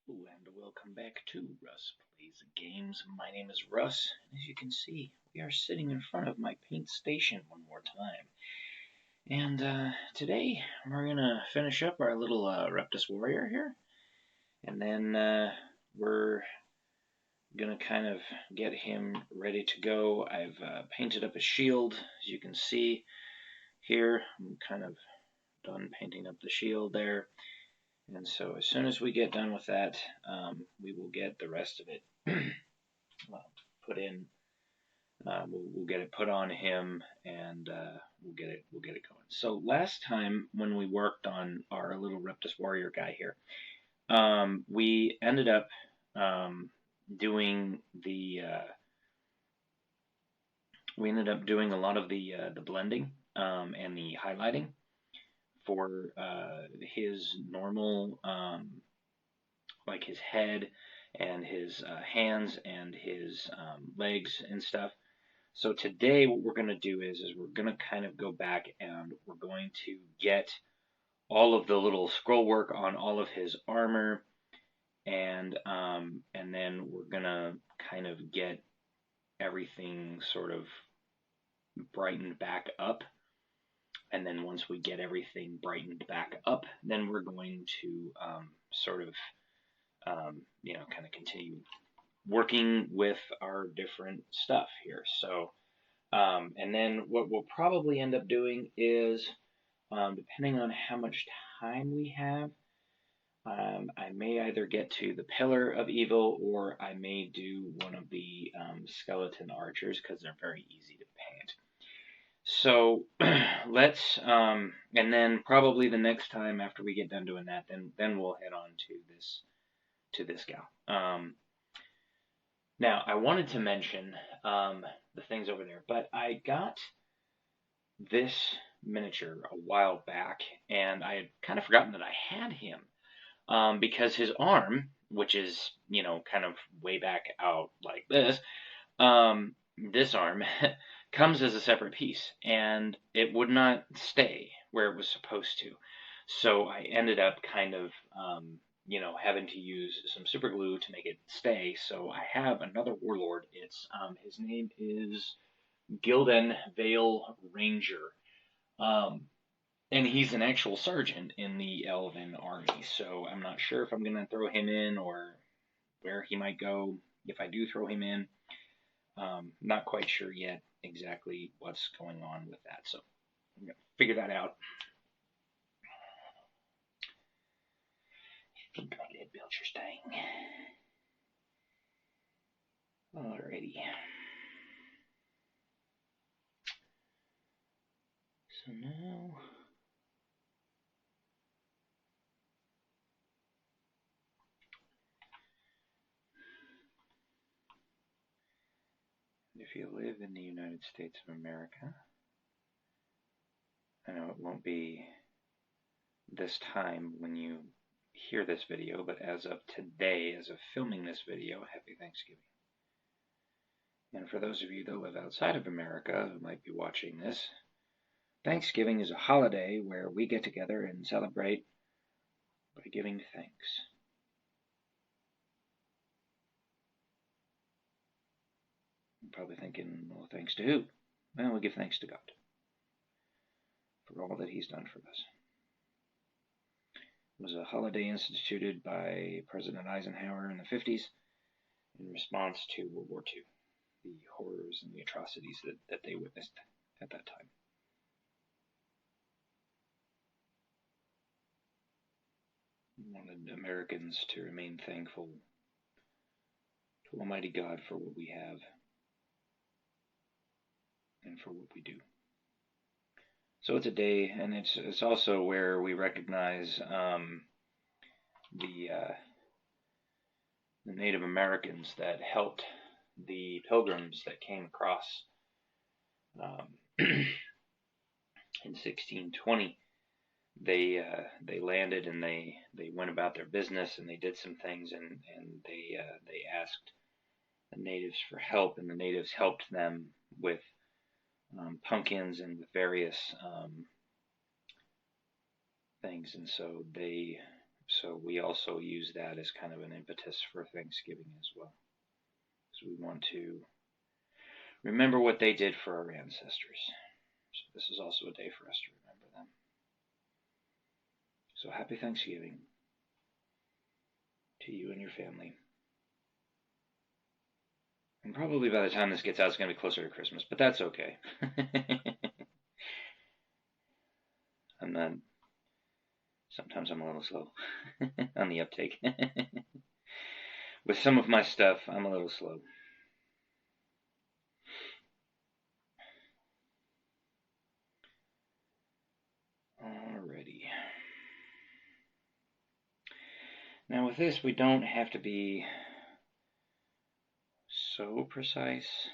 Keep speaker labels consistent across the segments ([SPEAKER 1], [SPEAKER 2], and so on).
[SPEAKER 1] And welcome back to Russ Plays Games. My name is Russ, and as you can see, we are sitting in front of my paint station one more time. And today, we're gonna finish up our little Reptus Warrior here, and then we're gonna kind of get him ready to go. I've painted up a shield, as you can see here. I'm kind of done painting up the shield there. And so as soon as we get done with that, we will get the rest of it put in. We'll get it put on him, and we'll get it going. So last time when we worked on our little Reptus Warrior guy here, we ended up doing a lot of the blending and the highlighting for his normal, like his head and his hands and his legs and stuff. So today what we're going to do is we're going to kind of go back and we're going to get all of the little scroll work on all of his armor, and then we're going to kind of get everything sort of brightened back up. And then once we get everything brightened back up, then we're going to sort of, kind of continue working with our different stuff here. So, and then what we'll probably end up doing is, depending on how much time we have, I may either get to the Pillar of Evil, or I may do one of the skeleton archers, because they're very easy to paint. So let's, and then probably the next time after we get done doing that, then we'll head on to this gal. Now I wanted to mention the things over there, but I got this miniature a while back, and I had kind of forgotten that I had him, because his arm, which is kind of way back out like this, this arm comes as a separate piece, and it would not stay where it was supposed to. So I ended up kind of, having to use some super glue to make it stay. So I have another warlord. It's his name is Gildan Vale Ranger, and he's an actual sergeant in the Elven army. So I'm not sure if I'm gonna throw him in or where he might go if I do throw him in. Not quite sure yet exactly what's going on with that, so I'm gonna figure that out. Go ahead, build your thing. Alrighty. So now if you live in the United States of America, I know it won't be this time when you hear this video, but as of today, as of filming this video, happy Thanksgiving. And for those of you that live outside of America who might be watching this, Thanksgiving is a holiday where we get together and celebrate by giving thanks. You're probably thinking, well, thanks to who? Well, we give thanks to God for all that He's done for us. It was a holiday instituted by President Eisenhower in the 50s in response to World War II, the horrors and the atrocities that they witnessed at that time. He wanted Americans to remain thankful to Almighty God for what we have and for what we do. So it's a day, and it's also where we recognize the Native Americans that helped the pilgrims that came across in 1620. They landed, and they went about their business, and they did some things, and they asked the natives for help, and the natives helped them with pumpkins and with various things, and so they So we also use that as kind of an impetus for Thanksgiving as well. So we want to remember what they did for our ancestors. So this is also a day for us to remember them. So happy Thanksgiving to you and your family. And probably by the time this gets out, it's going to be closer to Christmas, but that's okay. I'm not. Sometimes I'm a little slow on the uptake. With some of my stuff, I'm a little slow. Alrighty. Now with this, we don't have to be so precise.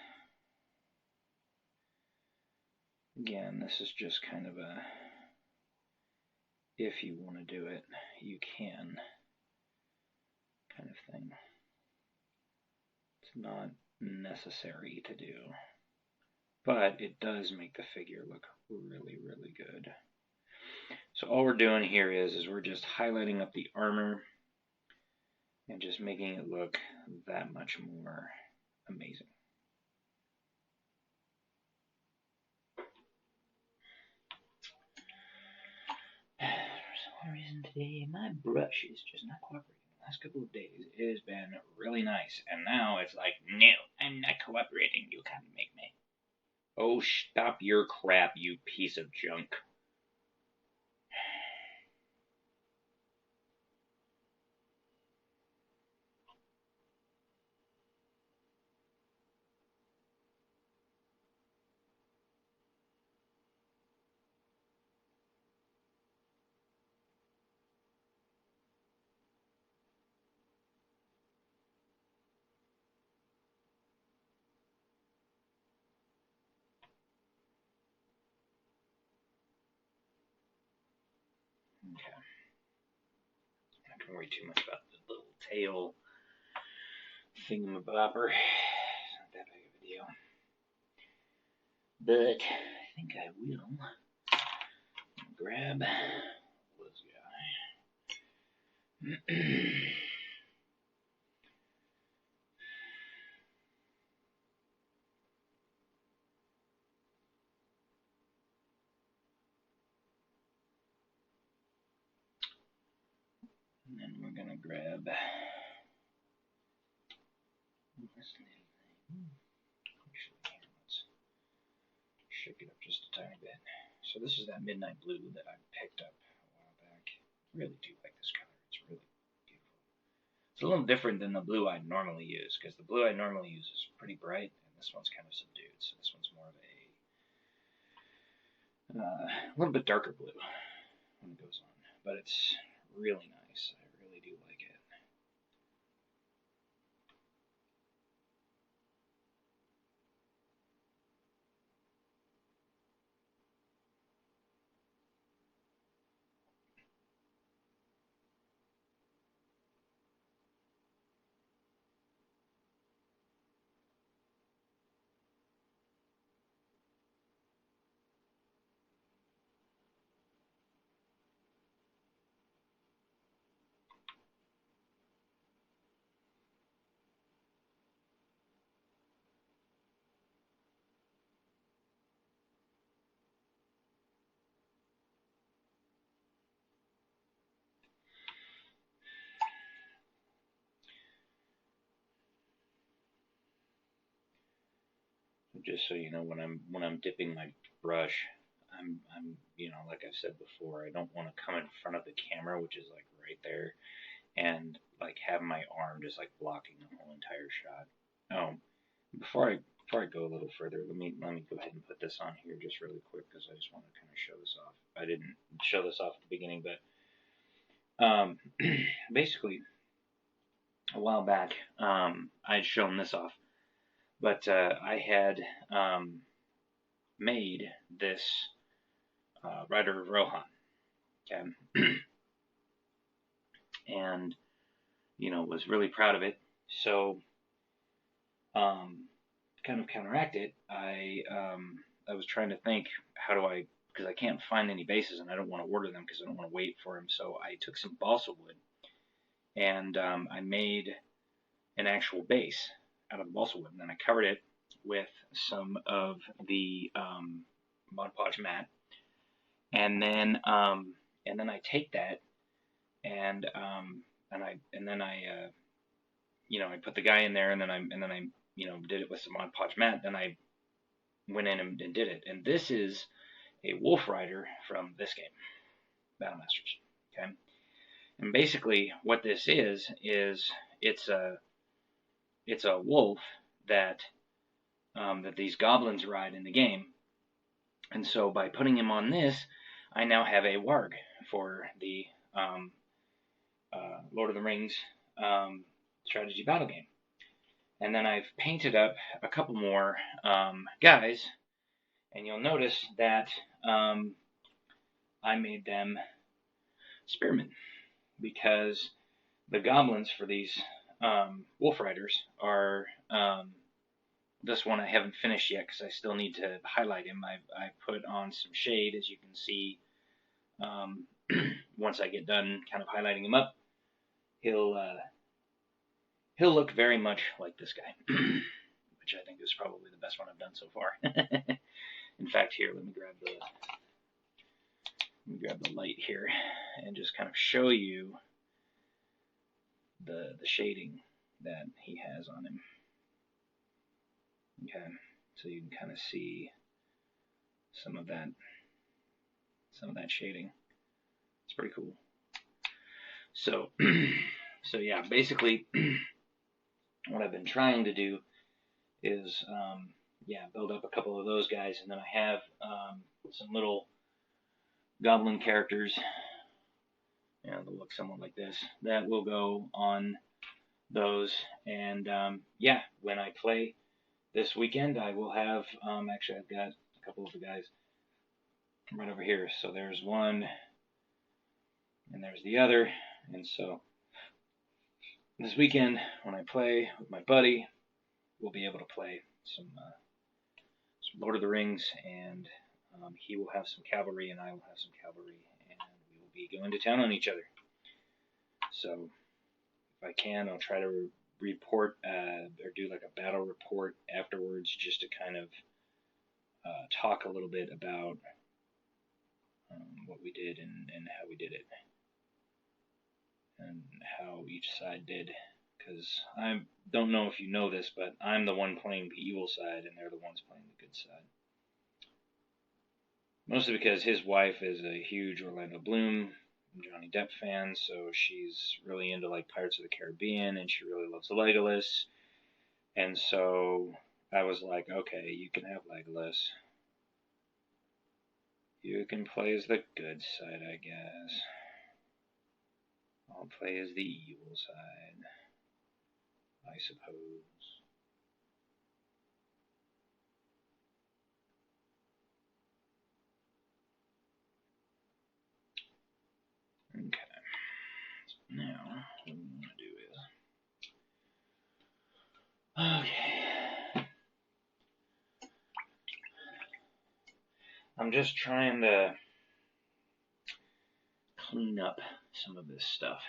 [SPEAKER 1] Again, this is just kind of a, if you want to do it, you can kind of thing. It's not necessary to do, but it does make the figure look really, really good. So all we're doing here is we're just highlighting up the armor and just making it look that much more amazing. For some reason today, my brush is just not cooperating. The last couple of days, it has been really nice, and now it's like, no, I'm not cooperating. You can't make me. Oh, stop your crap, you piece of junk. Okay. Not gonna worry too much about the little tail thingamabobber. It's not that big of a deal. But I think I will grab this guy. And then we're gonna grab this little thing. Actually, let's shake it up just a tiny bit. So this is that midnight blue that I picked up a while back. I really do like this color. It's really beautiful. It's a little different than the blue I normally use, because the blue I normally use is pretty bright, and this one's kind of subdued. So this one's more of a little bit darker blue when it goes on, but it's really nice. I really do like it. Just so you know, when I'm dipping my brush, I'm like I've said before, I don't want to come in front of the camera, which is like right there, and like have my arm just like blocking the whole entire shot. Oh, before I go a little further, let me go ahead and put this on here just really quick because I just want to kind of show this off. I didn't show this off at the beginning, but basically a while back, I'd shown this off, but I had made this Rider of Rohan, okay, and was really proud of it. So, kind of counteract it, I was trying to think, how do because I can't find any bases and I don't want to order them because I don't want to wait for them. So I took some balsa wood and I made an actual base out of balsa wood, and then I covered it with some of the Mod Podge mat, and then I take that and then I I put the guy in there, and then I did it with some Mod Podge mat. Then I went in and did it, and this is a wolf rider from this game, Battle Masters. Okay, and basically what this is it's a wolf that that these goblins ride in the game, and so by putting him on this, I now have a warg for the Lord of the Rings strategy battle game. And then I've painted up a couple more guys, and you'll notice that I made them spearmen, because the goblins for these wolf riders are this one I haven't finished yet because I still need to highlight him. I put on some shade, as you can see. Once I get done kind of highlighting him up, he'll look very much like this guy, which I think is probably the best one I've done so far. In fact, here, let me grab the light here and just kind of show you the shading that he has on him. Okay, so you can kind of see some of that shading. It's pretty cool. So so yeah, basically what I've been trying to do is build up a couple of those guys, and then I have some little goblin characters, they'll look somewhat like this, that will go on those. And when I play this weekend, I will have actually I've got a couple of the guys right over here. So there's one and there's the other, and so this weekend when I play with my buddy, we'll be able to play some Lord of the Rings, and he will have some cavalry and I will have some cavalry, and we will be going to town on each other. So if I can, I'll try to report or do like a battle report afterwards, just to kind of talk a little bit about what we did and how we did it, and how each side did. Because I don't know if you know this, but I'm the one playing the evil side, and they're the ones playing the good side. Mostly because his wife is a huge Orlando Bloom, Johnny Depp fan, so she's really into like Pirates of the Caribbean, and she really loves Legolas. And so I was like, okay, you can have Legolas. You can play as the good side, I guess. I'll play as the evil side, I suppose. Okay. So now, what we want to do is... Okay. I'm just trying to clean up some of this stuff.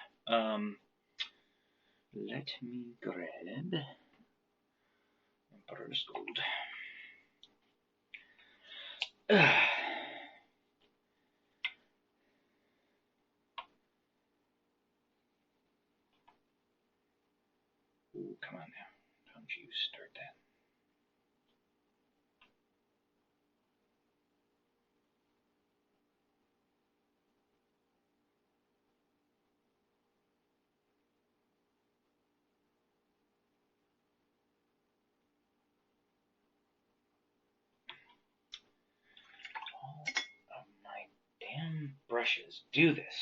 [SPEAKER 1] Let me grab Emperor's Gold. Ooh, come on now. Don't you start that. All of my damn brushes do this.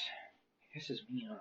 [SPEAKER 1] It pisses me off.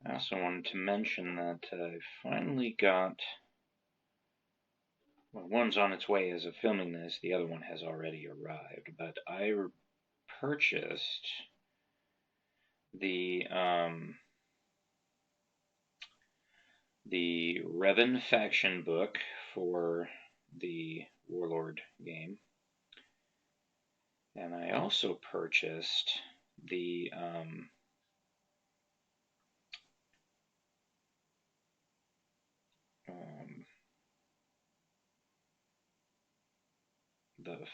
[SPEAKER 1] I also wanted to mention that I finally got. Well, one's on its way as of filming this, the other one has already arrived, but I purchased the Revan faction book for the Warlord game, and I also purchased the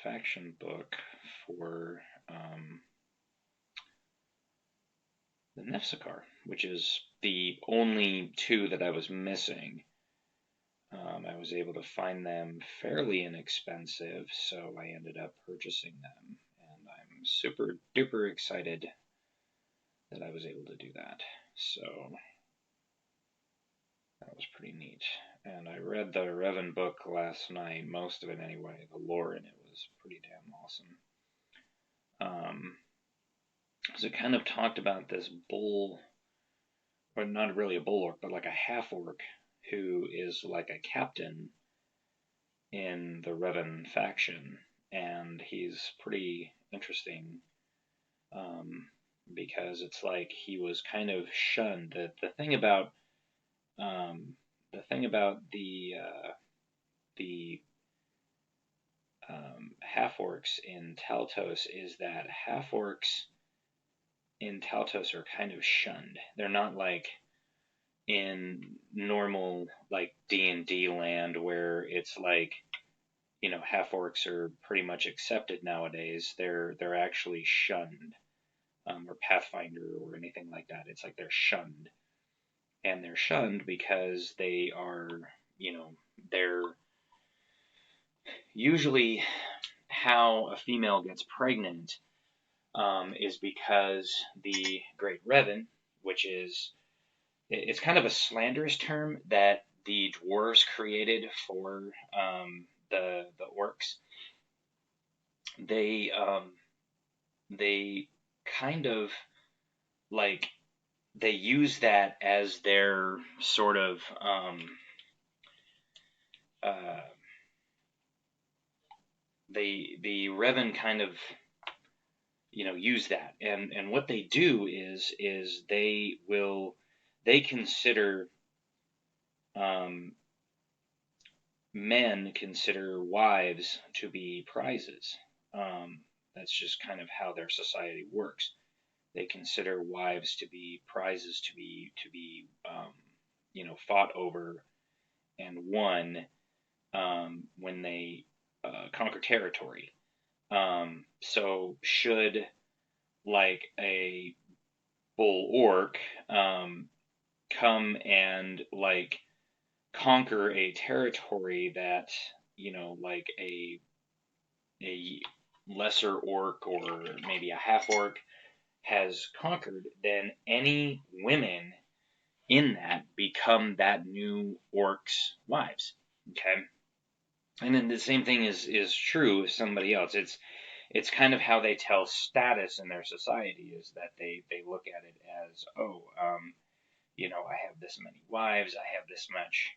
[SPEAKER 1] faction book for the Nefsakar, which is the only two that I was missing. I was able to find them fairly inexpensive, so I ended up purchasing them, and I'm super duper excited that I was able to do that. So that was pretty neat. And I read the Revan book last night, most of it anyway. The lore in it was pretty damn awesome. So it kind of talked about this bull, or not really a bull orc, but like a half orc who is like a captain in the Revan faction, and he's pretty interesting because it's like he was kind of shunned. The thing about the half orcs in Taltos is that half orcs in Taltos are kind of shunned. They're not like in normal like D&D land where it's like, you know, half orcs are pretty much accepted nowadays. They're actually shunned, or Pathfinder or anything like that. It's like they're shunned, and they're shunned because they are, you know, they're usually how a female gets pregnant is because the Great Revan, which is, it's kind of a slanderous term that the dwarves created for the orcs. They kind of like they use that as their sort of the Revan kind of, you know, use that, and what they do is they consider men consider wives to be prizes. That's just kind of how their society works. They consider wives to be prizes to be you know, fought over and won when they conquer territory. So should like a bull orc come and like conquer a territory that, you know, like a lesser orc or maybe a half orc has conquered, then any women in that become that new orc's wives. Okay, and then the same thing is true of somebody else. It's kind of how they tell status in their society is that they look at it as, oh, you know, I have this many wives, I have this much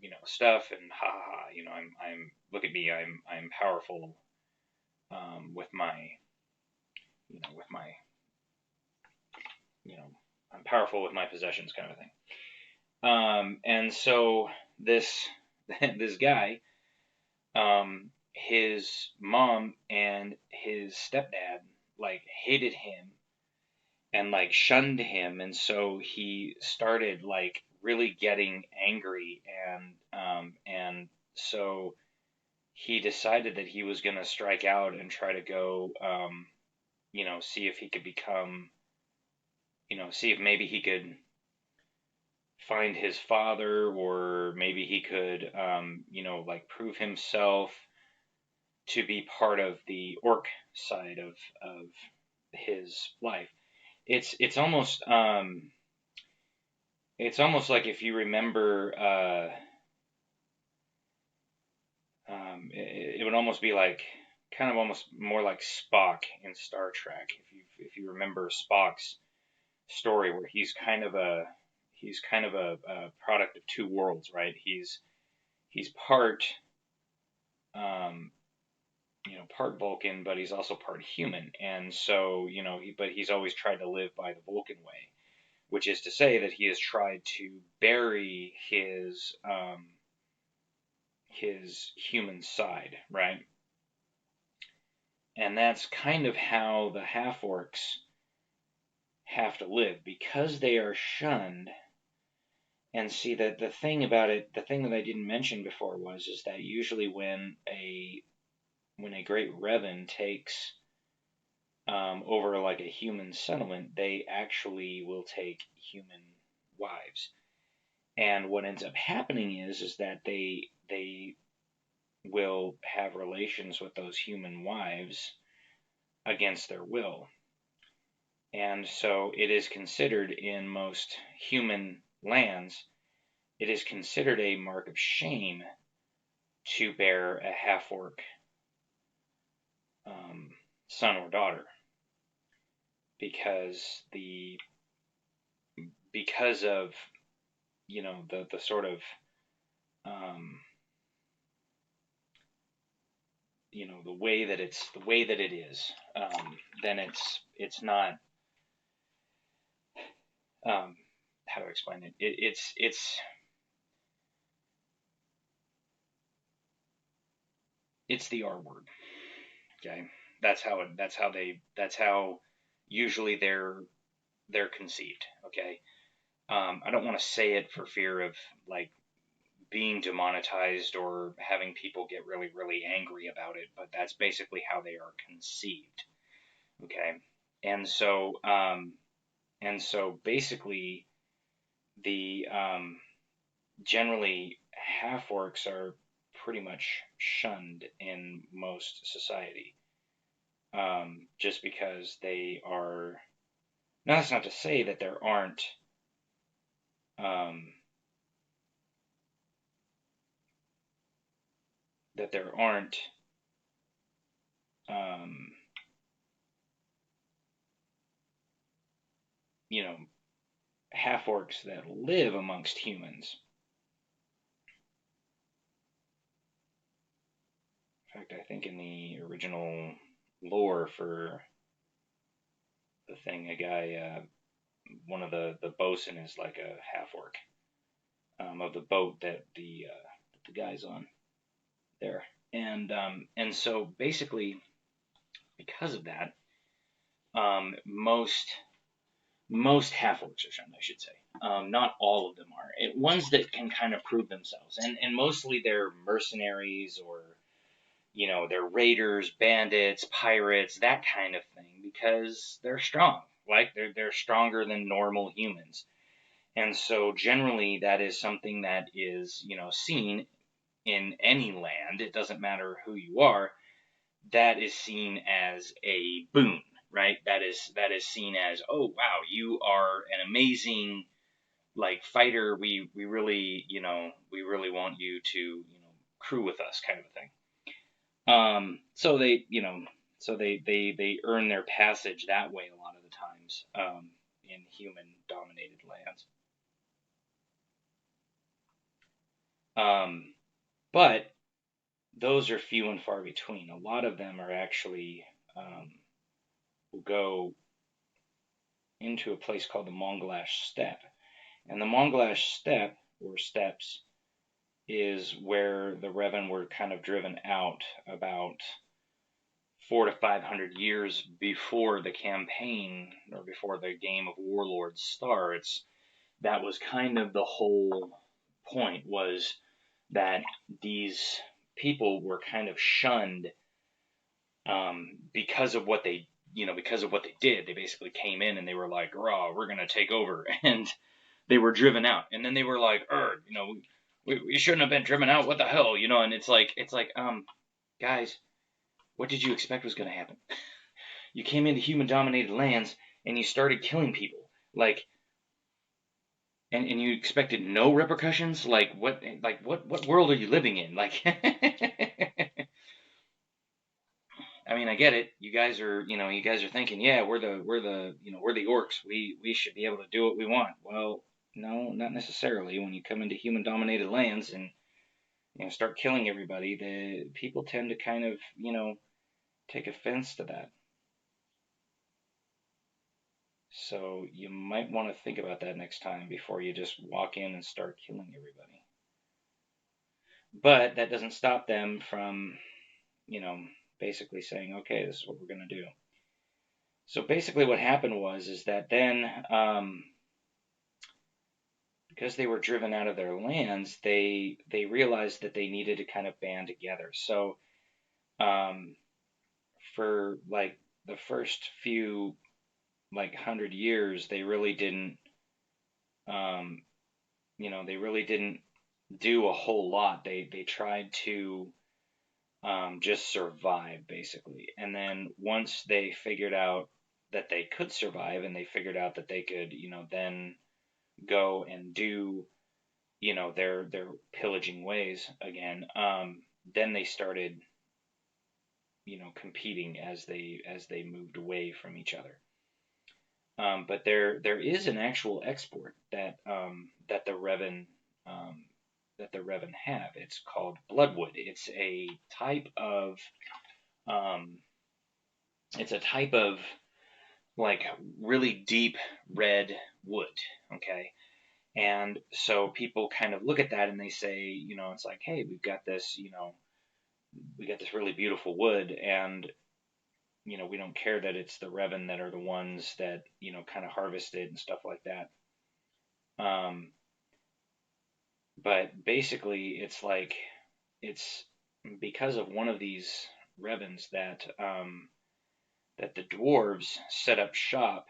[SPEAKER 1] you know, stuff, and ha ha ha, you know, I'm look at me, I'm powerful with my, you know, with my, you know, I'm powerful with my possessions, kind of thing. And so this this guy, his mom and his stepdad like hated him and like shunned him, and so he started like really getting angry, and so he decided that he was going to strike out and try to go, you know, see if he could become, you know, see if maybe he could find his father, or maybe he could, you know, like prove himself to be part of the orc side of his life. It's almost like if you remember, it would almost be like kind of almost more like Spock in Star Trek. If you remember Spock's story where he's kind of a product of two worlds, right? He's part um, part Vulcan, but he's also part human, and so but he's always tried to live by the Vulcan way, which is to say that he has tried to bury his human side, right? And that's kind of how the half orcs have to live because they are shunned. And see that the thing about it, the thing that I didn't mention before was is that usually when a great Revan takes over like a human settlement, they actually will take human wives. And what ends up happening is that they will have relations with those human wives against their will. And so it is considered in most human lands, it is considered a mark of shame to bear a half orc son or daughter because because of the sort of um, the way that it is, then it's not how do I explain it? It's the R word. Okay, that's how usually they're conceived. Okay, I don't want to say it for fear of like being demonetized or having people get really really angry about it, but that's basically how they are conceived. Okay, and so basically the generally half orcs are pretty much shunned in most society, just because they are. Now that's not to say um, that there aren't um, you know half orcs that live amongst humans. In fact, I think in the original lore for the thing, a guy, one of the bosun is like a half orc of the boat that the guy's on there, and so basically because of that, most half orcs are shunned, I should say. Not all of them are. Ones that can kind of prove themselves, and mostly they're mercenaries or they're raiders, bandits, pirates, that kind of thing, because they're strong. Like they're stronger than normal humans. And so generally that is something that is, seen in any land. It doesn't matter who you are. That is seen as a boon, right? That is seen as, oh wow, you are an amazing like fighter. We really want you to, crew with us, kind of a thing. So they earn their passage that way a lot of the times, in human dominated lands. Um, but those are few and far between. A lot of them are actually will go into a place called the Monglash Steppe, and the Monglash Steppe or steppes is where the Revan were kind of driven out about 400 to 500 years before the campaign or before the game of Warlords starts. That was kind of the whole point, was that these people were kind of shunned because of what they did. They basically came in and they were like, "Raw, we're gonna take over," and they were driven out. And then they were like, we shouldn't have been driven out. What the hell, And it's like, guys, what did you expect was gonna happen? You came into human-dominated lands and you started killing people, like, and you expected no repercussions. What world are you living in? Like, I mean, I get it. You guys are thinking, yeah, we're the orcs. We should be able to do what we want. Well, no, not necessarily. When you come into human-dominated lands and start killing everybody, the people tend to kind of take offense to that. So you might want to think about that next time before you just walk in and start killing everybody. But that doesn't stop them from, you know, basically saying, okay, this is what we're going to do. So basically what happened is that then, because they were driven out of their lands, they realized that they needed to kind of band together. So um, for like the first few 100 years, they really didn't, um, they really didn't do a whole lot. They tried to just survive basically, and then once they figured out that they could survive, and they figured out that they could, then go and do, their pillaging ways again. Then they started, competing as they moved away from each other. But there is an actual export that the Revan have. It's called Bloodwood. Um, it's a type of like really deep red wood. Okay, and so people kind of look at that and they say, it's like, hey, we got this really beautiful wood, and we don't care that it's the Revan that are the ones that kind of harvest it and stuff like that. Um, but basically, it's because of one of these Revans that the dwarves set up shop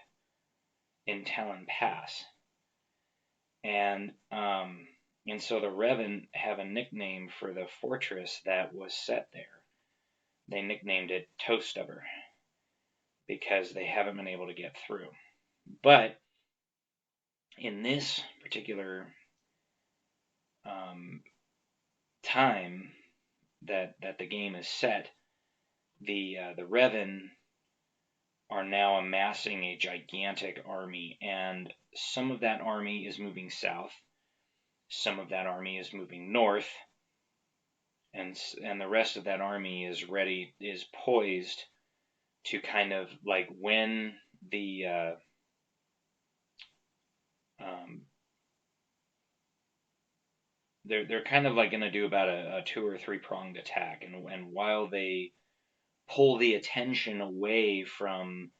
[SPEAKER 1] in Talon Pass, and so the Revan have a nickname for the fortress that was set there. They nicknamed it Toe Stubber because they haven't been able to get through. But in this particular time that the game is set, the Revan are now amassing a gigantic army, and some of that army is moving south, some of that army is moving north, and the rest of that army is poised to kind of like when the um, they're kind of like going to do about a 2 or 3 pronged attack, and while they pull the attention away from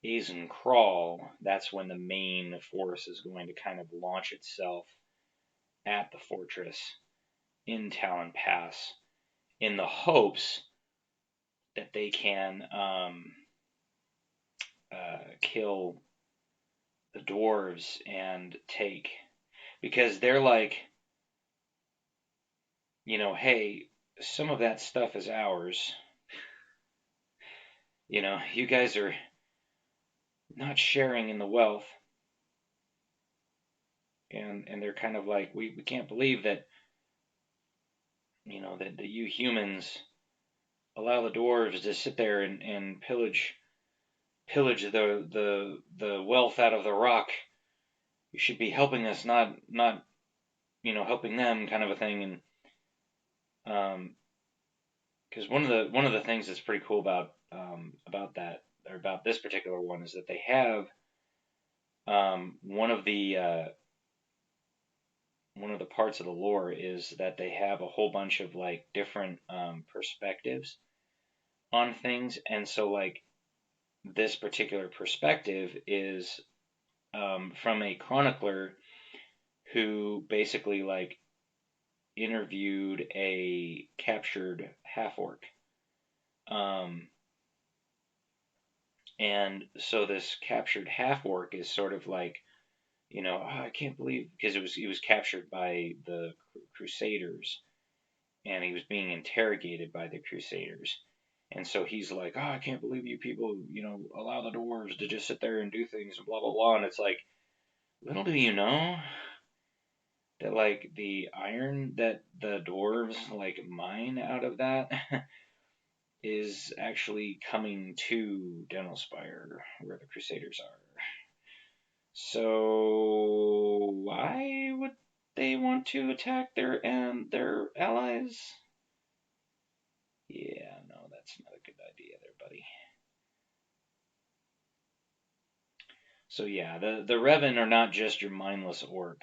[SPEAKER 1] Azen Crawl, that's when the main force is going to kind of launch itself at the fortress in Talon Pass in the hopes that they can kill the dwarves and take, because they're like, hey, some of that stuff is ours. You guys are not sharing in the wealth. And they're kind of like, we can't believe that, that you humans allow the dwarves to sit there and pillage the wealth out of the rock. You should be helping us, not helping them, kind of a thing. And because one of the things that's pretty cool about that, or about this particular one, is that they have one of the parts of the lore is that they have a whole bunch of like different perspectives on things, and so like this particular perspective is from a chronicler who basically like interviewed a captured half orc. Um, and so this captured half orc is sort of like, oh, I can't believe, because he was captured by the Crusaders, and he was being interrogated by the Crusaders. And so he's like, oh, I can't believe you people, allow the dwarves to just sit there and do things and blah, blah, blah. And it's like, little do you know that, like, the iron that the dwarves, like, mine out of that is actually coming to Dental Spire, where the Crusaders are. So why would they want to attack their allies? Yeah, no, that's not a good idea there, buddy. So yeah, the Revan are not just your mindless orc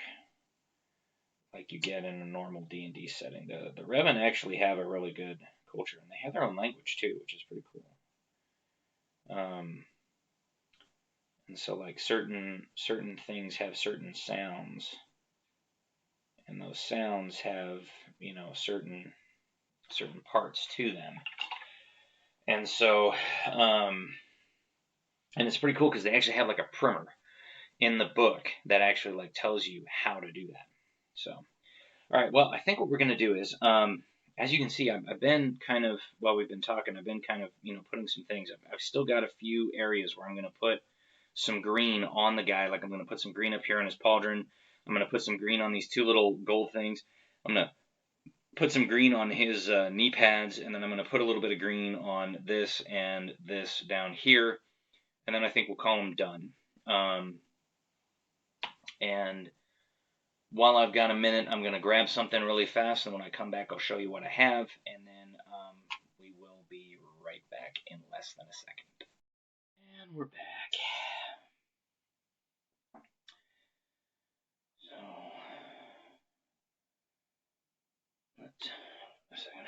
[SPEAKER 1] like you get in a normal D&D setting. The Revan actually have a really good culture, and they have their own language too, which is pretty cool. And so like certain things have certain sounds, and those sounds have certain parts to them. And so and it's pretty cool because they actually have like a primer in the book that actually like tells you how to do that. So all right, well, I think what we're going to do is, as you can see, I've been kind of, while we've been talking, I've been kind of, putting some things. I've still got a few areas where I'm going to put some green on the guy. Like I'm going to put some green up here on his pauldron. I'm going to put some green on these two little gold things. I'm going to put some green on his knee pads, and then I'm going to put a little bit of green on this and this down here. And then I think we'll call him done. And while I've got a minute, I'm going to grab something really fast, and when I come back, I'll show you what I have, and then we will be right back in less than a second. And we're back. So, let's a second.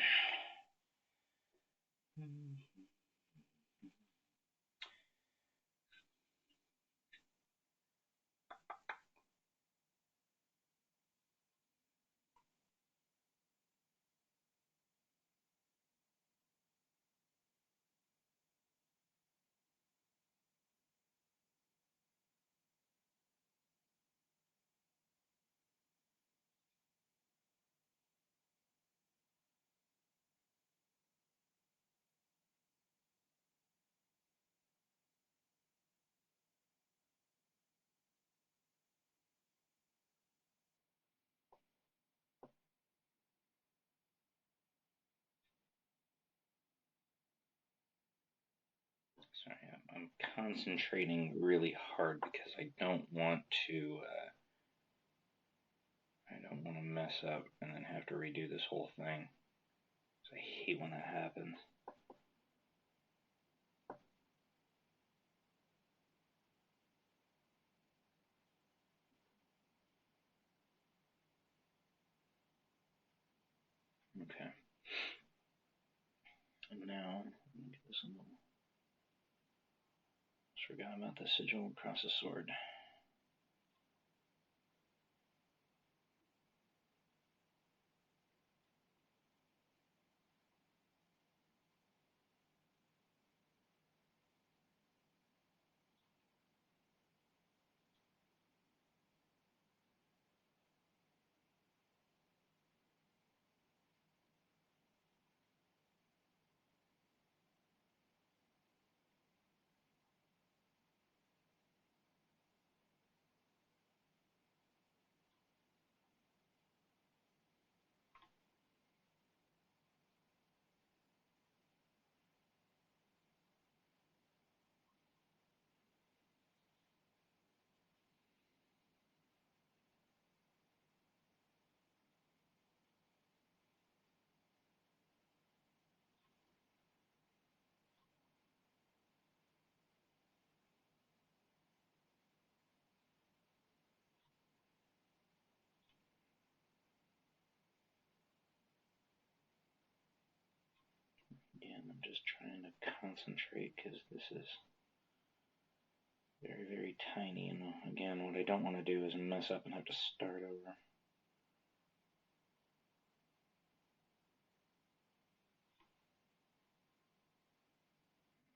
[SPEAKER 1] Sorry, I'm concentrating really hard because I don't want to mess up and then have to redo this whole thing. I hate when that happens. Okay. And now, let me get this a little. Just forgot about the sigil across the sword. Again, I'm just trying to concentrate because this is very, very tiny. And again, what I don't want to do is mess up and have to start over.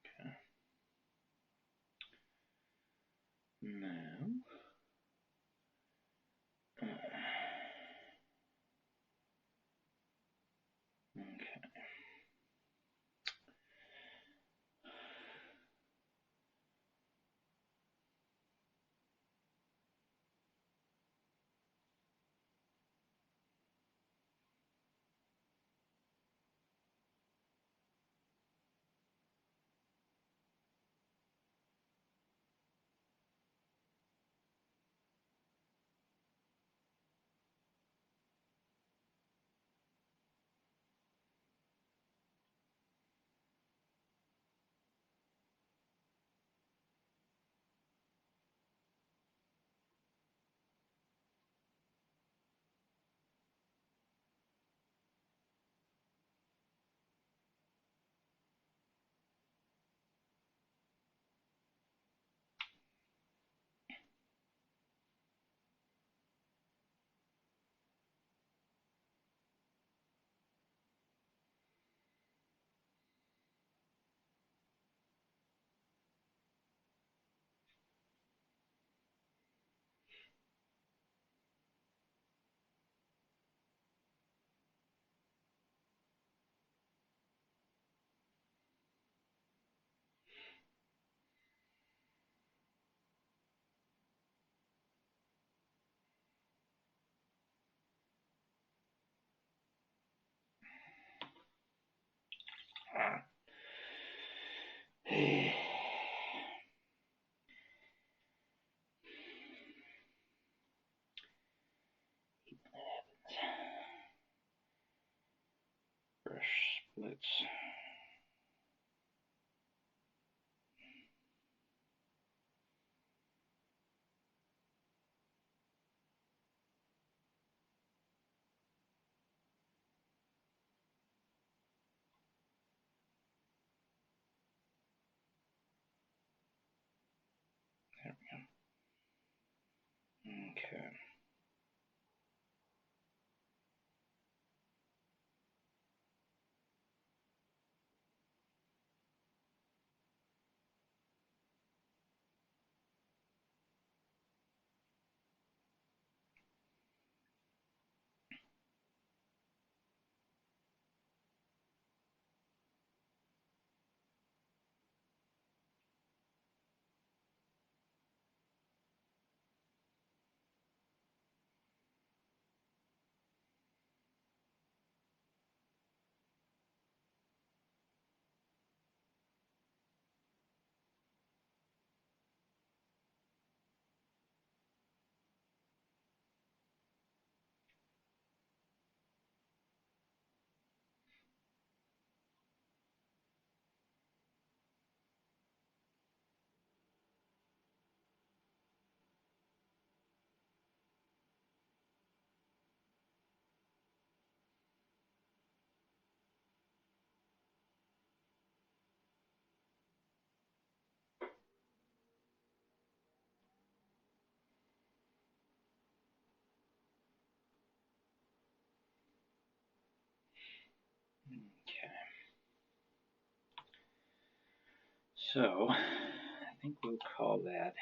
[SPEAKER 1] Okay. Now. Okay. Brush splits. There we go. Okay. Okay. So, I think we'll call that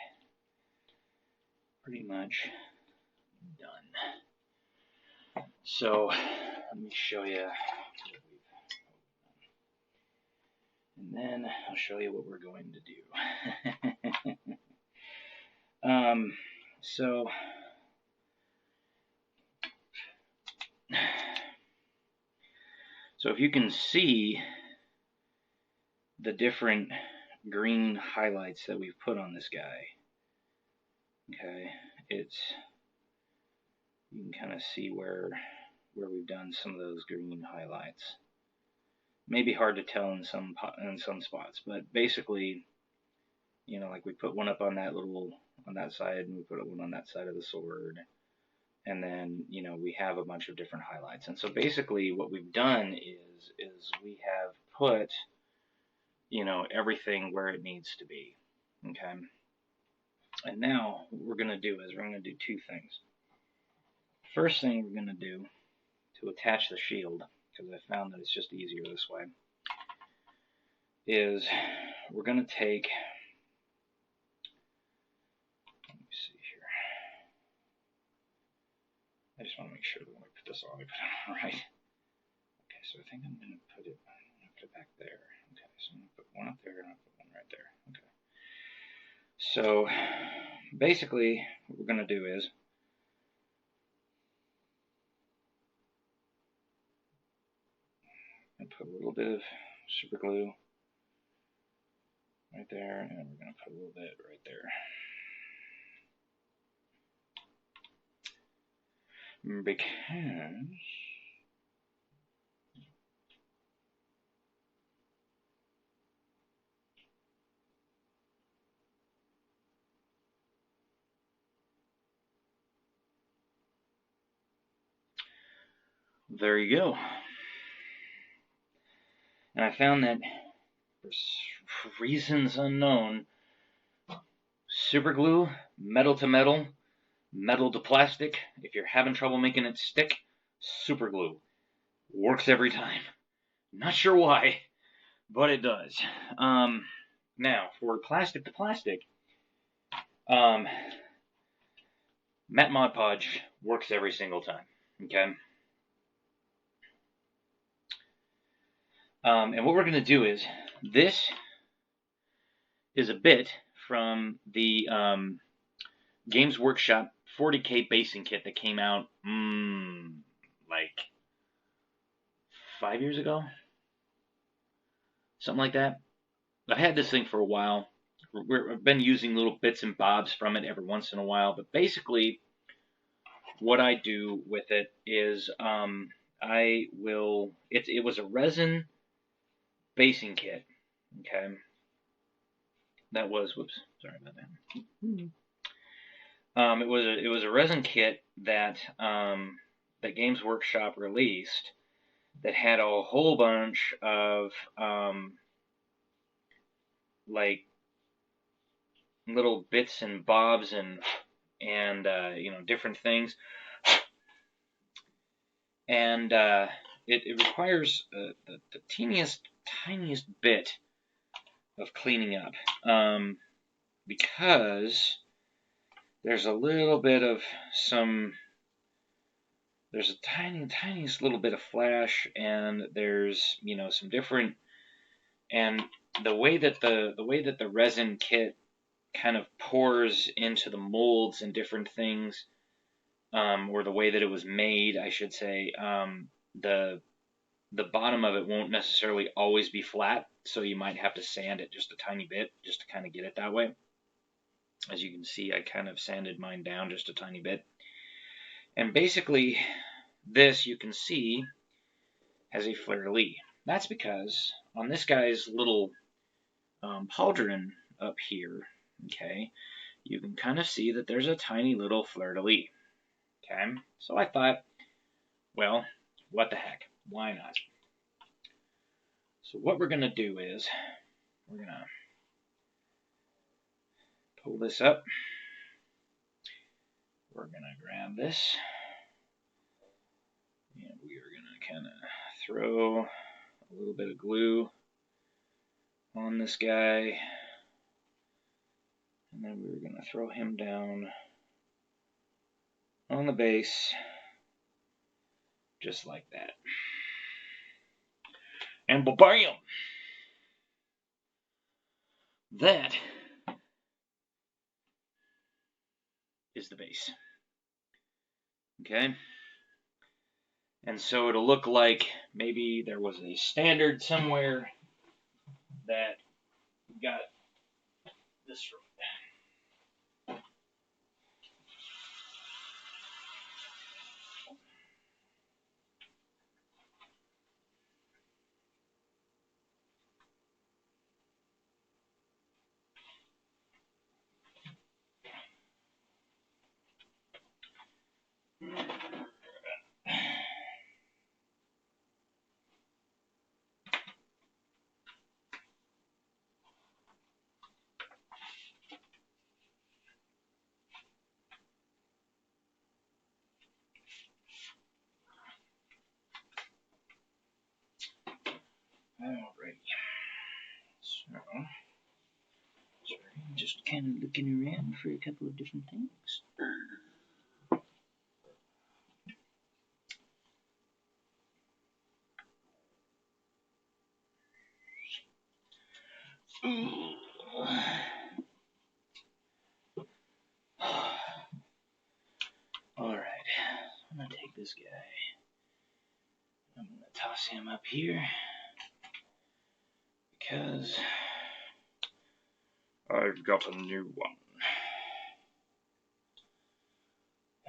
[SPEAKER 1] pretty much done. So, let me show you what we've done. And then I'll show you what we're going to do. So, if you can see the different green highlights that we've put on this guy, okay, you can kind of see where we've done some of those green highlights. Maybe hard to tell in some spots, but basically, you know, like we put one up on that side, and we put one on that side of the sword, and then, you know, we have a bunch of different highlights. And so basically what we've done is we have put, you know, everything where it needs to be. Okay. And now what we're going to do is we're going to do two things. First thing we're going to do to attach the shield, because I found that it's just easier this way, is we're going to take, let me see here. I just want to make sure that when I put this on, I put it on right. Okay, so I think I'm going to put it back there. Okay, so I'm going to put one up there and I'll put one right there. Okay. So basically what we're going to do is I'm going to put a little bit of super glue right there, and we're going to put a little bit right there. Because there you go. And I found that for reasons unknown, super glue, metal to metal, metal to plastic, if you're having trouble making it stick, super glue works every time. Not sure why, but it does. Now, for plastic to plastic, Matte Mod Podge works every single time. Okay. And what we're going to do is, this is a bit from the Games Workshop 40K basing kit that came out like 5 years ago, something like that. I've had this thing for a while. I've been using little bits and bobs from it every once in a while, but basically, what I do with it is I will. It was a resin basing kit. Okay, that was whoops. Sorry about that. It was a resin kit that Games Workshop released that had a whole bunch of like little bits and bobs and different things, and it requires the tiniest bit of cleaning up, because there's a little bit of there's a tiniest little bit of flash, and there's some different, and the way that the resin kit kind of pours into the molds and different things, or the way that it was made, I should say, the bottom of it won't necessarily always be flat, so you might have to sand it just a tiny bit just to kind of get it that way. As you can see, I kind of sanded mine down just a tiny bit. And basically, this, you can see, has a fleur-de-lis. That's because on this guy's little pauldron up here, okay, you can kind of see that there's a tiny little fleur-de-lis. Okay, so I thought, well, what the heck? Why not? So what we're going to do is we're going to pull this up. We're going to grab this, and we are going to kind of throw a little bit of glue on this guy, and then we're going to throw him down on the base just like that. And bam! That is the base. Okay? And so it'll look like maybe there was a standard somewhere that got this from. Alrighty. So, sorry, just kind of looking around for a couple of different things. Alright, I'm going to take this guy. I'm going to toss him up here because I've got a new one.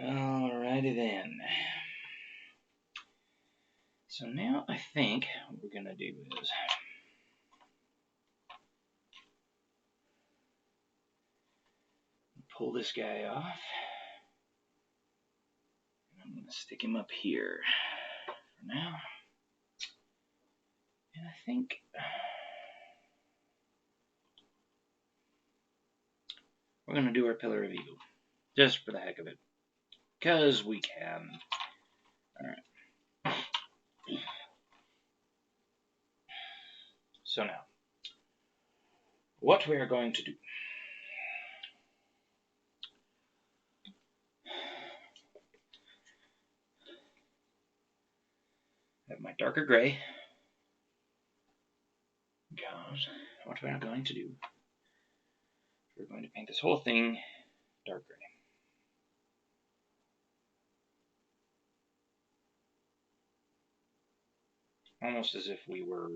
[SPEAKER 1] Alrighty then. So now I think what we're going to do is pull this guy off. I'm going to stick him up here for now. And I think we're going to do our Pillar of Evil, just for the heck of it, because we can. Alright. So now, what we are going to do. I have my darker gray, because what we are going to do, we're going to paint this whole thing dark gray. Almost as if we were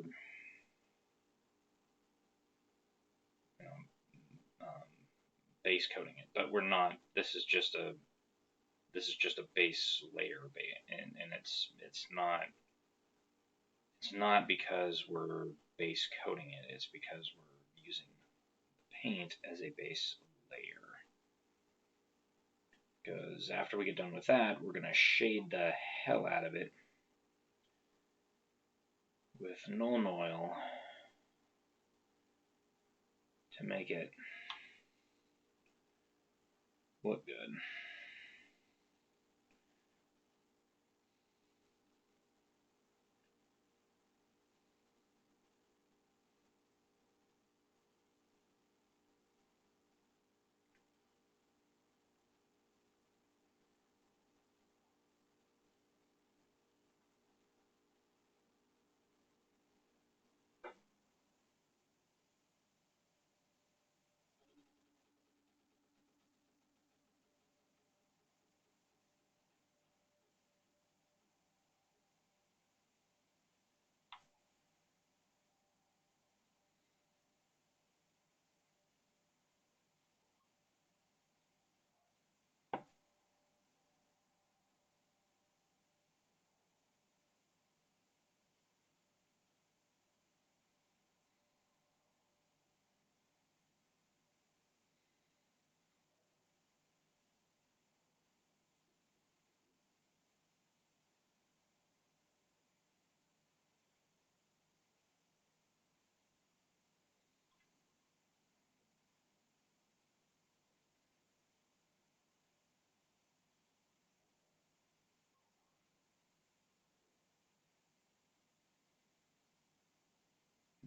[SPEAKER 1] base coating it, but we're not. This is just a base layer, and it's not because we're base coating it. It's because we're using paint as a base layer. Because after we get done with that, we're going to shade the hell out of it with Nuln Oil to make it look good.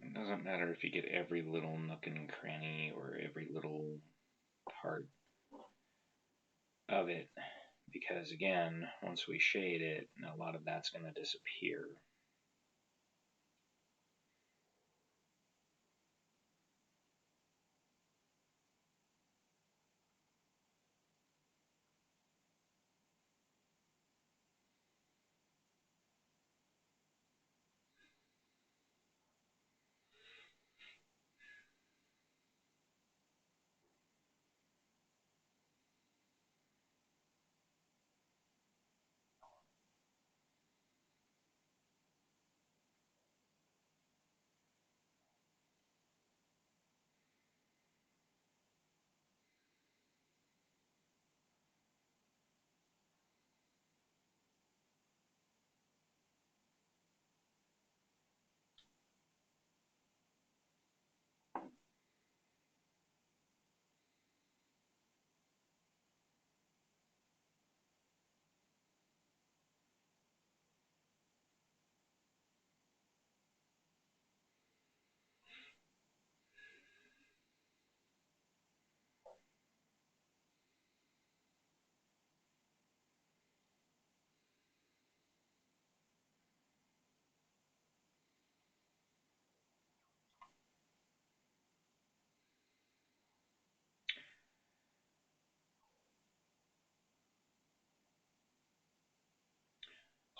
[SPEAKER 1] It doesn't matter if you get every little nook and cranny or every little part of it, because again, once we shade it, a lot of that's going to disappear.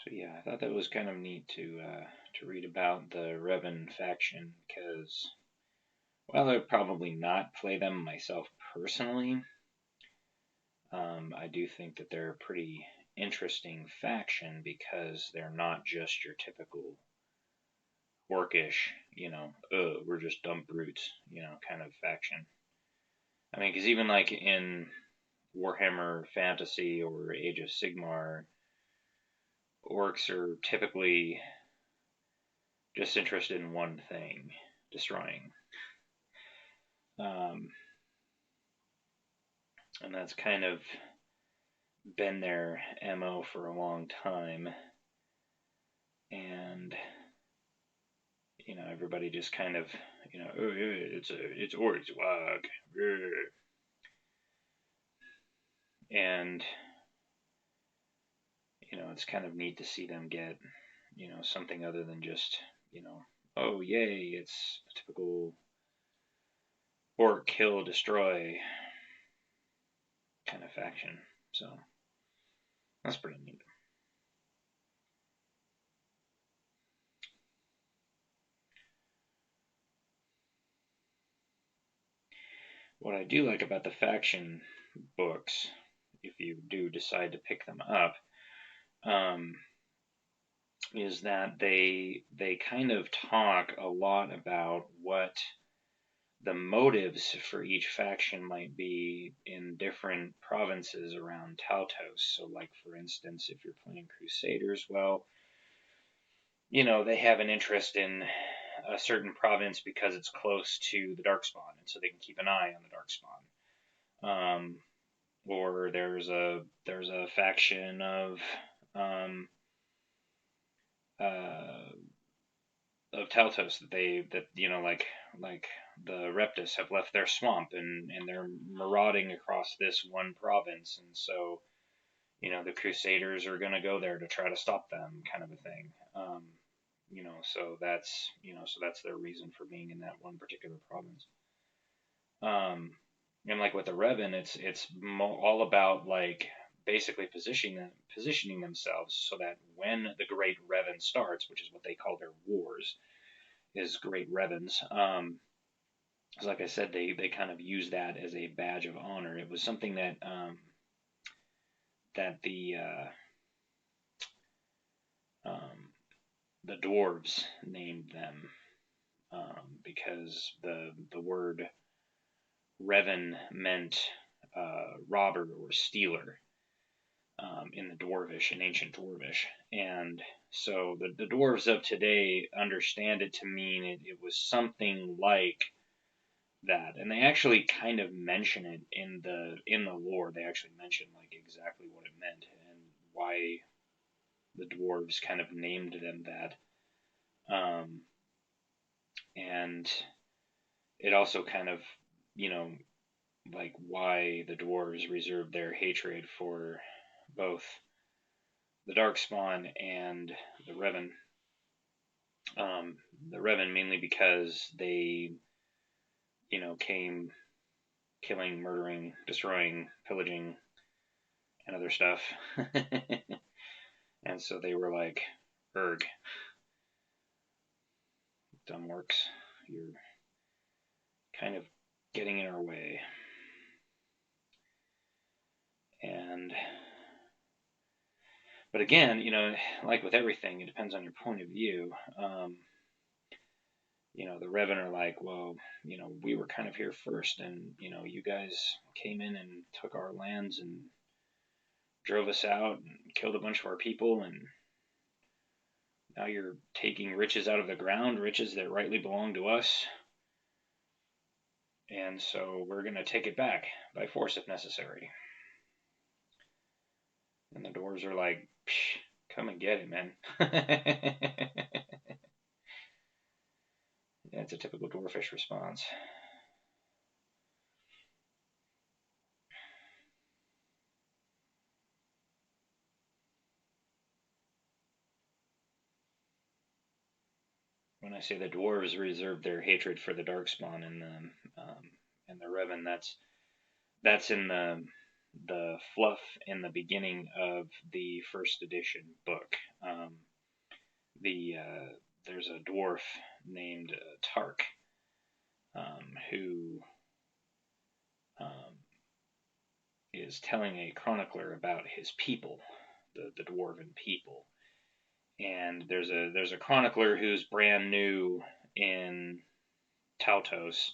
[SPEAKER 1] So yeah, I thought that was kind of neat to read about the Revan faction, because while I'd probably not play them myself personally, I do think that they're a pretty interesting faction because they're not just your typical orcish, we're just dumb brutes, kind of faction. I mean, because even like in Warhammer Fantasy or Age of Sigmar, orcs are typically just interested in one thing: destroying. Um, and that's kind of been their MO for a long time. And everybody just kind of, oh yeah, it's orcs, wag, and it's kind of neat to see them get, something other than just, oh yay, it's a typical orc kill destroy kind of faction. So that's pretty neat. What I do like about the faction books, if you do decide to pick them up, um, is that they kind of talk a lot about what the motives for each faction might be in different provinces around Taltos. So, like for instance, if you're playing Crusaders, well, they have an interest in a certain province because it's close to the Darkspawn, and so they can keep an eye on the Darkspawn. Or there's a faction um, uh, of Taltos that like the Reptus have left their swamp and they're marauding across this one province, and so the Crusaders are gonna go there to try to stop them, kind of a thing. So that's their reason for being in that one particular province. Um, and like with the Revan, all about like basically positioning themselves so that when the Great Revan starts, which is what they call their wars, is Great Revens. 'Cause like I said, they kind of use that as a badge of honor. It was something that um, the dwarves named them, because the word Revan meant robber or stealer, in ancient Dwarvish. And so the dwarves of today understand it to mean it was something like that. And they actually kind of mention it in the lore. They actually mention like exactly what it meant and why the dwarves kind of named them that. And it also kind of, you know, like why the dwarves reserved their hatred for both the Darkspawn and the Revan. The Revan mainly because they, came killing, murdering, destroying, pillaging, and other stuff. And so they were like, Erg, dumb works. You're kind of getting in our way. And, but again, like with everything, it depends on your point of view. The Revan are like, well, we were kind of here first, and you guys came in and took our lands and drove us out and killed a bunch of our people, and now you're taking riches out of the ground, riches that rightly belong to us, and so we're gonna take it back by force if necessary. And the dwarves are like, come and get it, man. Yeah, it's a typical dwarfish response. When I say the dwarves reserved their hatred for the Darkspawn and the Revan, that's in the fluff in the beginning of the first edition book. The There's a dwarf named Tark, who um, is telling a chronicler about his people, the dwarven people. And there's a chronicler who's brand new in Taltos,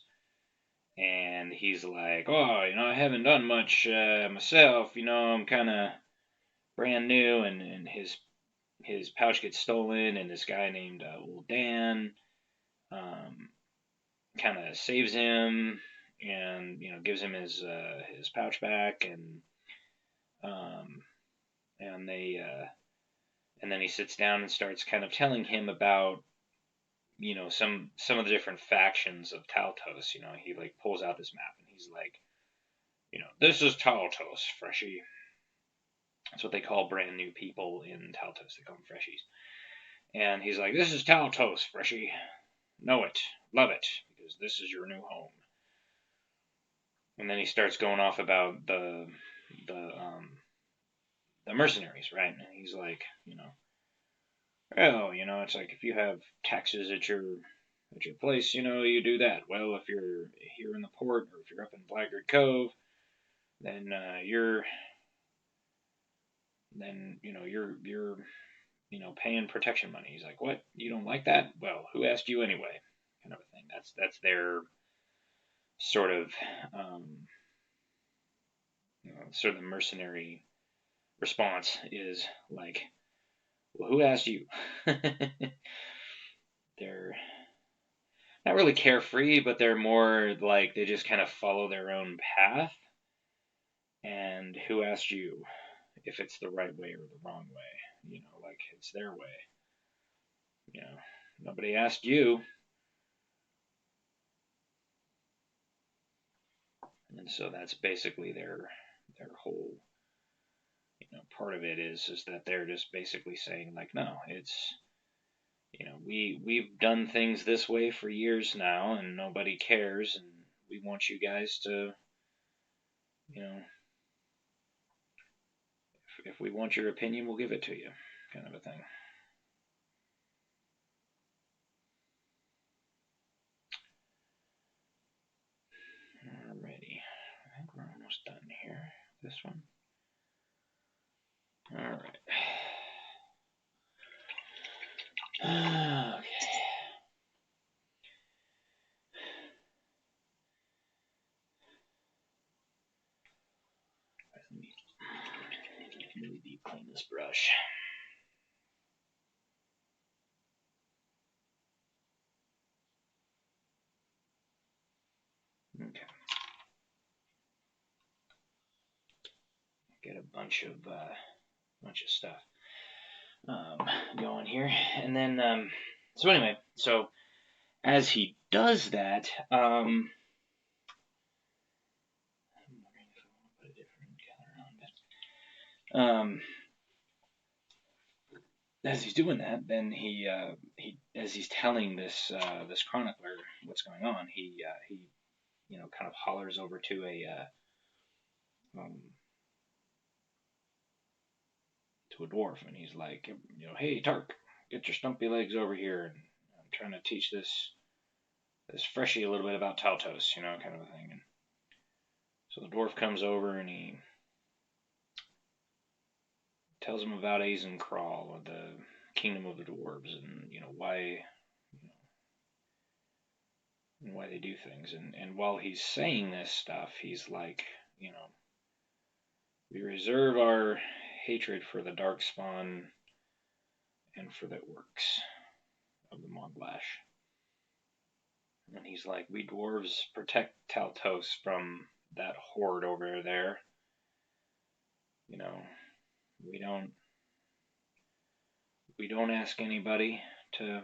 [SPEAKER 1] and he's like, oh, I haven't done much myself. I'm kind of brand new, and his pouch gets stolen, and this guy named Old Dan um, kind of saves him, and gives him his pouch back, um, and they and then he sits down and starts kind of telling him about some of the different factions of Taltos. He like pulls out this map and he's like, this is Taltos, freshie. That's what they call brand new people in Taltos. They call them freshies. And he's like, this is Taltos, freshie. Know it, love it, because this is your new home. And then he starts going off about the mercenaries, right? And he's like, it's like if you have taxes at your place, you do that. Well, if you're here in the Fort, or if you're up in Blackguard Cove, then you're paying protection money. He's like, what? You don't like that? Well, who asked you anyway? Kind of a thing. That's their sort of sort of mercenary response is like, well, who asked you? They're not really carefree, but they're more like they just kind of follow their own path. And who asked you if it's the right way or the wrong way? Like it's their way. Nobody asked you. And so that's basically their whole part of it is that they're just basically saying like, no, it's we've done things this way for years now and nobody cares, and we want you guys to if we want your opinion, we'll give it to you, kind of a thing. Alrighty, I think we're almost done here. This one. Alright. Okay. Let me really deep clean this brush. Okay. Get a bunch of stuff going here, and then so anyway, so as he does that, I'm wondering if I want to put a different color on it. As he's doing that, then he as he's telling this chronicler what's going on, he kind of hollers over to a dwarf, and he's like, hey Tark, get your stumpy legs over here, and I'm trying to teach this freshie a little bit about Taltos, kind of a thing. And so the dwarf comes over and he tells him about Azen Crawl, the kingdom of the dwarves, and why they do things. And while he's saying this stuff, he's like, we reserve our hatred for the Darkspawn and for the orcs of the Moglash. And he's like, we dwarves protect Taltos from that horde over there. We don't ask anybody to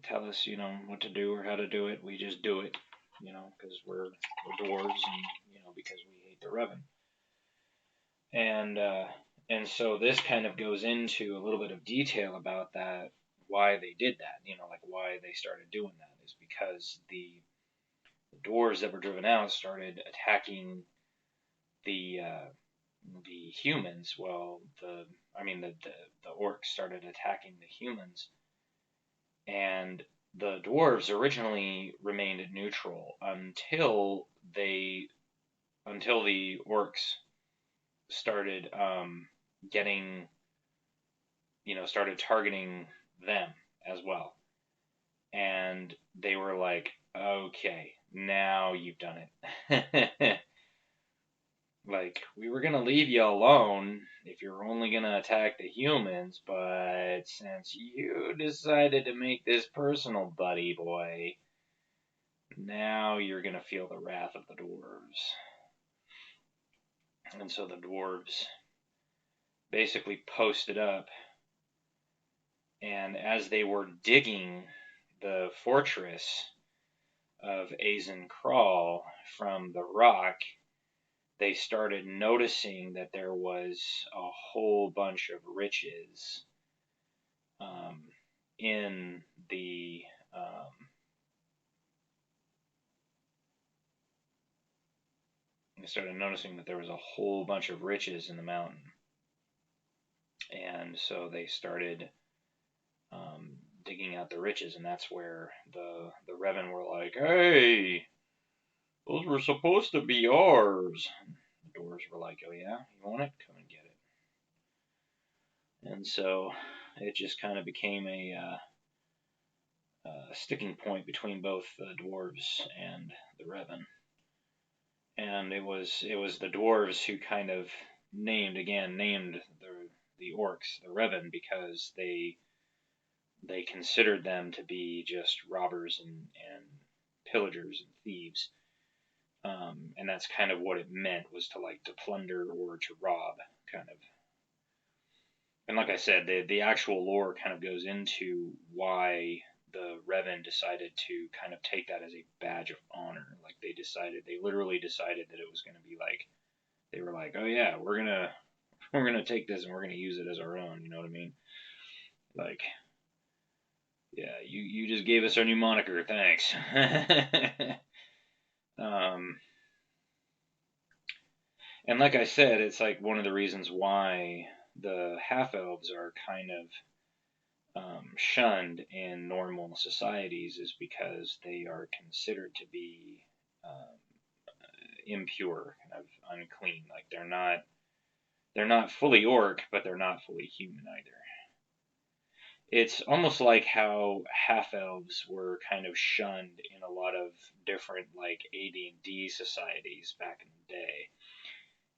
[SPEAKER 1] tell us what to do or how to do it. We just do it, because we're dwarves, and because we hate the Revan. And so this kind of goes into a little bit of detail about that, why they did that, like why they started doing that is because the dwarves that were driven out started attacking the humans. Well, the orcs started attacking the humans, and the dwarves originally remained neutral until the orcs started started targeting them as well, and they were like, okay, now you've done it. Like, we were gonna leave you alone if you're only gonna attack the humans, but since you decided to make this personal, buddy boy, now you're gonna feel the wrath of the dwarves. And so the dwarves basically posted up, and as they were digging the fortress of Azen Crawl from the rock, they started noticing that there was a whole bunch of riches in the they started noticing that there was a whole bunch of riches in the mountain. And so they started digging out the riches, and that's where the Revan were like, "Hey, those were supposed to be ours." And the dwarves were like, "Oh yeah, you want it? Come and get it." And so it just kind of became a sticking point between both the dwarves and the Revan. And it was the dwarves who kind of named the orcs the Revan because they considered them to be just robbers and pillagers and thieves. And that's kind of what it meant, was to plunder or to rob, kind of. And like I said, the actual lore kind of goes into why the Revan decided to kind of take that as a badge of honor. Like they literally decided that it was going to be like, they were like, oh yeah, we're gonna take this and we're gonna use it as our own. You know what I mean? Like, yeah, you just gave us our new moniker, thanks. um, and like I said, it's like one of the reasons why the half elves are kind of shunned in normal societies is because they are considered to be um, impure, kind of unclean. Like they're not fully orc, but they're not fully human either. It's almost like how half elves were kind of shunned in a lot of different like AD&D societies back in the day.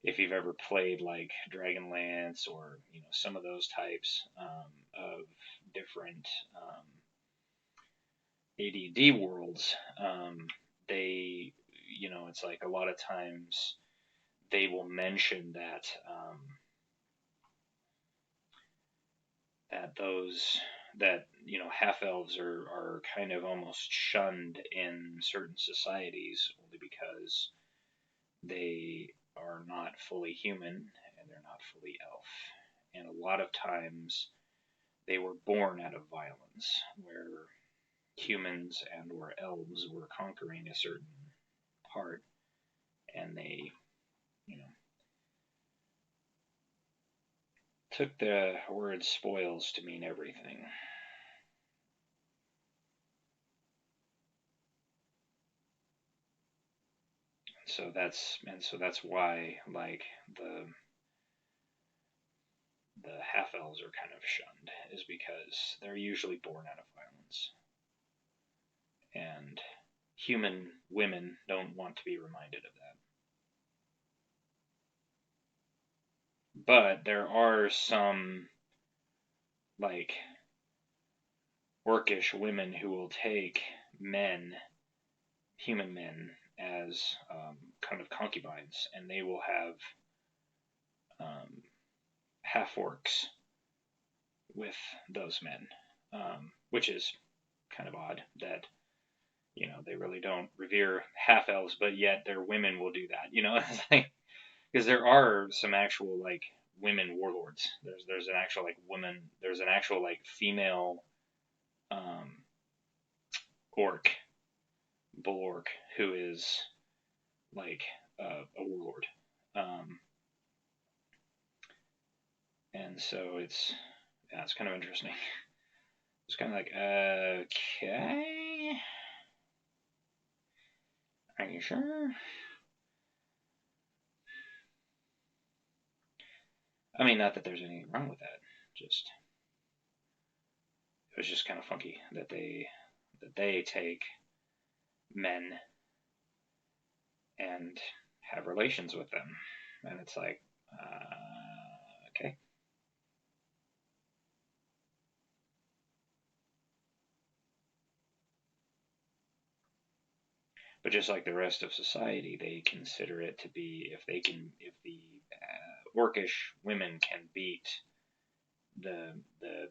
[SPEAKER 1] If you've ever played like Dragonlance or some of those types of different AD&D worlds, they it's like a lot of times they will mention that those that half elves are kind of almost shunned in certain societies only because they are not fully human and they're not fully elf. And a lot of times they were born out of violence, where humans and or elves were conquering a certain part, and they, you know, took the word spoils to mean everything. So that's why like the half elves are kind of shunned, is because they're usually born out of violence, and human women don't want to be reminded of that. But there are some like orcish women who will take men, human men, as kind of concubines, and they will have um, half orcs with those men, which is kind of odd that they really don't revere half elves, but yet their women will do that. It's like, because there are some actual like women warlords. There's an actual like woman. There's an actual like female um, orc, bull orc, who is like a warlord. Um, and so it's kind of interesting. It's kind of like, okay, are you sure? I mean, not that there's anything wrong with that. Just it was just kind of funky that they take men and have relations with them, and it's like, okay. But just like the rest of society, they consider it to be, if the orcish women can beat the the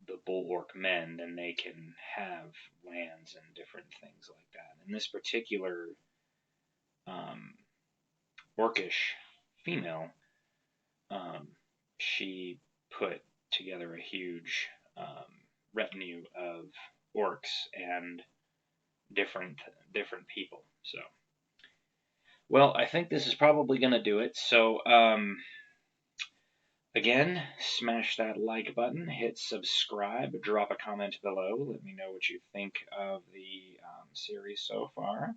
[SPEAKER 1] the bulwark men, then they can have lands and different things like that. And this particular um, orcish female, um, she put together a huge retinue of orcs and different different people. So, well, I think this is probably going to do it. So, Again, smash that like button, hit subscribe, drop a comment below. Let me know what you think of the series so far.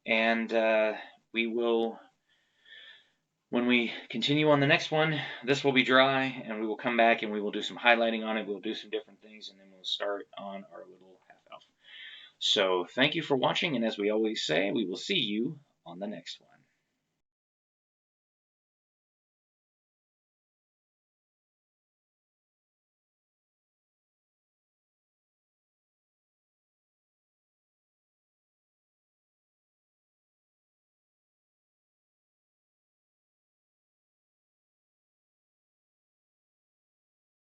[SPEAKER 1] And we will, when we continue on the next one, this will be dry, and we will come back and we will do some highlighting on it. We'll do some different things, and then we'll start on our little half elf. So thank you for watching, and as we always say, we will see you on the next one.